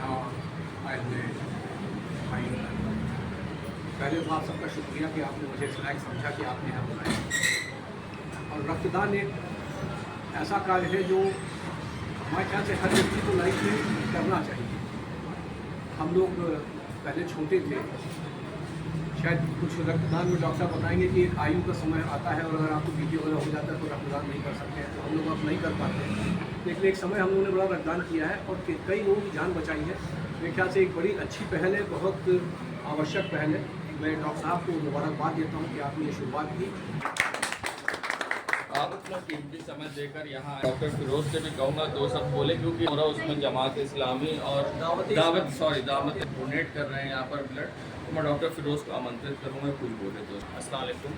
यहाँ आए हुए भाइयों बहनों, पहले तो आप सबका शुक्रिया कि आपने मुझे इस लायक समझा कि आपने यहाँ बुलाया। और रक्तदान एक ऐसा कार्य है जो हमारे ख्याल से हर व्यक्ति को लाइफ में करना चाहिए। हम लोग पहले छोटे थे, शायद कुछ रक्तदान में डॉक्टर बताएंगे कि एक आयु का समय आता है और अगर आपको बीपी वगैरह हो जाता है तो रक्तदान नहीं कर सकते हैं, तो हम लोग अब नहीं कर पाते हैं। लेकिन एक समय हम लोगों ने बड़ा रक्तदान किया है और कई लोगों की जान बचाई है। मेरे ख्याल से एक बड़ी अच्छी पहल है, बहुत आवश्यक पहल है। मैं डॉक्टर साहब को मुबारकबाद देता हूँ कि आपने ये शुरुआत की। आप अपना कीमती समय देकर यहाँ डॉक्टर फिरोज से भी कहूँगा दो शब्द बोले, क्योंकि हमारा उसमें जमात इस्लामी और दावत डोनेट कर रहे हैं यहाँ पर ब्लड। तो मैं डॉक्टर फिरोज को आमंत्रित करूँगा कुछ बोले तो। अस्सलाम वालेकुम।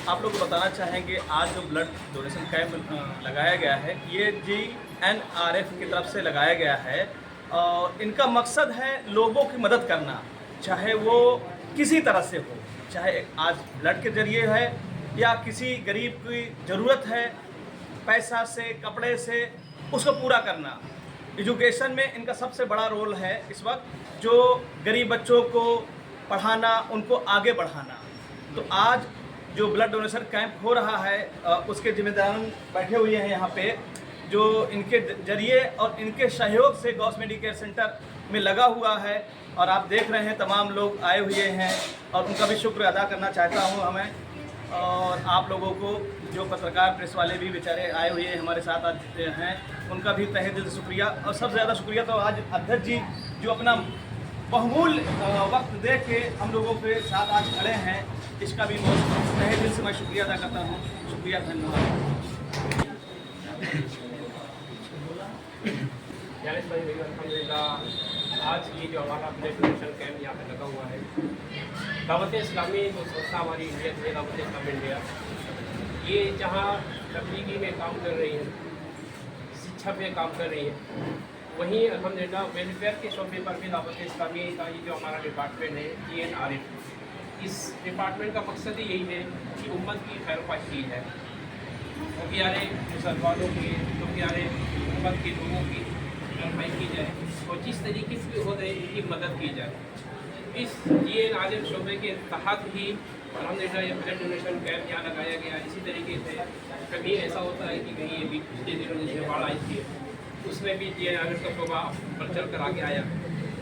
आप लोग को बताना चाहेंगे आज जो ब्लड डोनेशन कैंप लगाया गया है ये GNRF की तरफ से लगाया गया है और इनका मकसद है लोगों की मदद करना, चाहे वो किसी तरह से हो, चाहे आज ब्लड के जरिए है या किसी गरीब की ज़रूरत है पैसा से कपड़े से, उसको पूरा करना। एजुकेशन में इनका सबसे बड़ा रोल है इस वक्त, जो गरीब बच्चों को पढ़ाना, उनको आगे बढ़ाना। तो आज जो ब्लड डोनेशन कैंप हो रहा है उसके जिम्मेदार बैठे हुए हैं यहाँ पे, जो इनके जरिए और इनके सहयोग से गॉस मेडिकेयर सेंटर में लगा हुआ है। और आप देख रहे हैं तमाम लोग आए हुए हैं और उनका भी शुक्र अदा करना चाहता हूँ हमें। और आप लोगों को जो पत्रकार प्रेस वाले भी बेचारे आए हुए हैं हमारे साथ आज हैं, उनका भी तहे दिल से शुक्रिया। और सबसे ज़्यादा शुक्रिया तो आज अध्यक्ष जी जो अपना बहुमूल्य वक्त दे के हम लोगों के साथ आज खड़े हैं, इसका भी बहुत तहे दिल से मैं शुक्रिया अदा करता हूँ। शुक्रिया, धन्यवाद। अल्हम्दुलिल्लाह आज ये जो हमारा ब्लड डोनेशन कैंप यहाँ पे लगा हुआ है, दावत इस्लामी जो संस्था हमारी इंडिया है, दावत इस्लाम इंडिया, ये जहाँ तबलीगी में काम कर रही है, शिक्षा में काम कर रही है, वहीं अल्हम्दुलिल्लाह वेलफेयर के शोबे पर भी दावत इस्लामी का ये जो हमारा डिपार्टमेंट है GNRF, इस डिपार्टमेंट का मकसद ही यही है कि उम्मत की खैरख्वाही की है, तो प्यारे मुसलमानों की, तो प्यारे उम्मत के लोगों की खैरख्वाही की जाए और जिस तरीके से हो रही इनकी मदद की जाए। इस GNRF शोबे के तहत ही अल्हम्दुलिल्लाह ये ब्लड डोनेशन कैंप यहाँ लगाया गया। इसी तरीके से कभी ऐसा होता है कि कहीं ये भी पिछले दिनों जैसे बाढ़ आई थी, उसमें भी GNRF का शोबा बढ़ चढ़ कर आगे आया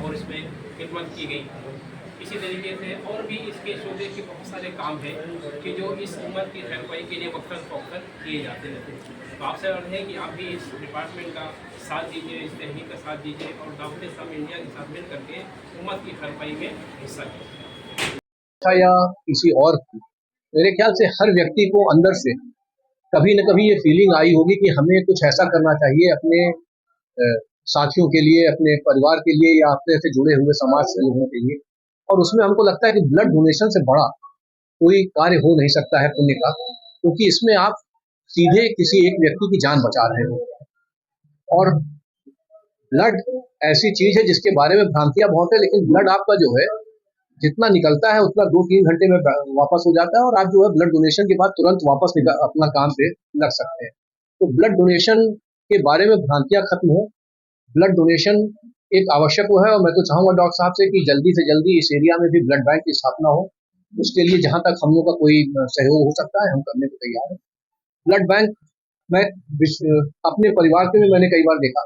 और इसमें खिदमत की गई। इसी तरीके से और भी इसके शोबे के बहुत सारे काम हैं कि जो इस उम्मत की खैरख्वाही के लिए वक्तन फ़ौक्तन किए जाते रहते हैं। तो आपसे अर्ज़ है कि आप भी इस डिपार्टमेंट का साथ दीजिए, इस तहरीक का साथ दीजिए और दावत इस्लाम इंडिया के साथ मिल करके उम्मत की खैरख्वाही में हिस्सा लें। या किसी और की, मेरे ख्याल से हर व्यक्ति को अंदर से कभी न कभी ये फीलिंग आई होगी कि हमें कुछ ऐसा करना चाहिए अपने साथियों के लिए, अपने परिवार के लिए या अपने से जुड़े हुए समाज से लोगों के लिए। और उसमें हमको लगता है कि ब्लड डोनेशन से बड़ा कोई कार्य हो नहीं सकता है पुण्य का, क्योंकि इसमें आप सीधे किसी एक व्यक्ति की जान बचा रहे हो। और ब्लड ऐसी चीज है जिसके बारे में भ्रांतियां बहुत है, लेकिन ब्लड आपका जो है जितना निकलता है उतना 2-3 घंटे में वापस हो जाता है और आप जो है ब्लड डोनेशन के बाद तुरंत वापस अपना काम पे लग सकते हैं। तो ब्लड डोनेशन के बारे में भ्रांतियां खत्म हो, ब्लड डोनेशन एक आवश्यक वो है। और मैं तो चाहूँगा डॉक्टर साहब से कि जल्दी से जल्दी इस एरिया में भी ब्लड बैंक की स्थापना हो। उसके लिए जहाँ तक हम लोग का कोई सहयोग हो सकता है हम करने को तैयार हैं। ब्लड बैंक मैं अपने परिवार से भी मैंने कई बार देखा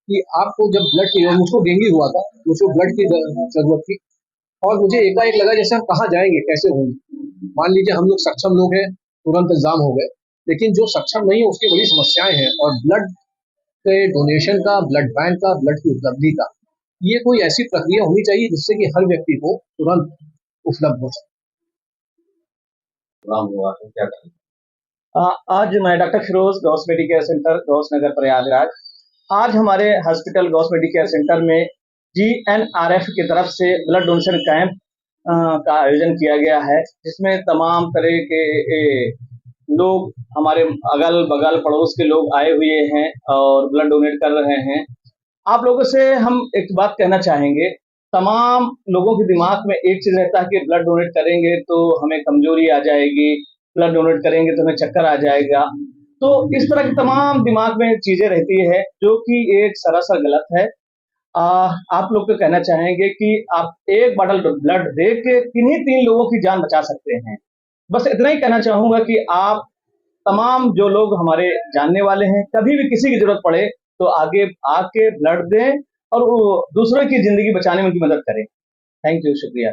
कि आपको जब ब्लड की, मुझको डेंगू हुआ था, मुझको ब्लड की जरूरत थी और मुझे एकाएक लगा जैसे हम कहाँ जाएंगे, कैसे होंगे। मान लीजिए हम लोग सक्षम लोग हैं, तुरंत इंतजाम हो गए, लेकिन जो सक्षम नहीं है उसकी बड़ी समस्याएं हैं। और ब्लड के डोनेशन का, ब्लड बैंक का, ब्लड की उपलब्धि का, ये कोई ऐसी प्रक्रिया होनी चाहिए जिससे कि हर व्यक्ति को तुरंत उपलब्ध हो सके। क्या करें? आज मैं doctor Firoz, Gaus Medicare centre Gaus Nagar Prayagraj. आज हमारे हॉस्पिटल गॉस मेडिकेयर सेंटर में GNRF की तरफ से ब्लड डोनेशन कैंप का आयोजन किया गया है, जिसमें तमाम तरह के लोग, हमारे अगल बगल पड़ोस के लोग आए हुए हैं और ब्लड डोनेट कर रहे हैं। आप लोगों से हम एक बात कहना चाहेंगे, तमाम लोगों के दिमाग में एक चीज रहता है कि ब्लड डोनेट करेंगे तो हमें कमजोरी आ जाएगी, ब्लड डोनेट करेंगे तो हमें चक्कर आ जाएगा। तो इस तरह की तमाम दिमाग में चीजें रहती है जो कि एक सरासर गलत है। आप लोग को कहना चाहेंगे कि आप एक बॉटल ब्लड दे के किन्हीं 3 लोगों की जान बचा सकते हैं। बस इतना ही कहना चाहूँगा कि आप तमाम जो लोग हमारे जानने वाले हैं, कभी भी किसी की ज़रूरत पड़े तो आगे आके ब्लड दें और वो दूसरों की ज़िंदगी बचाने में उनकी मदद करें। थैंक यू, शुक्रिया।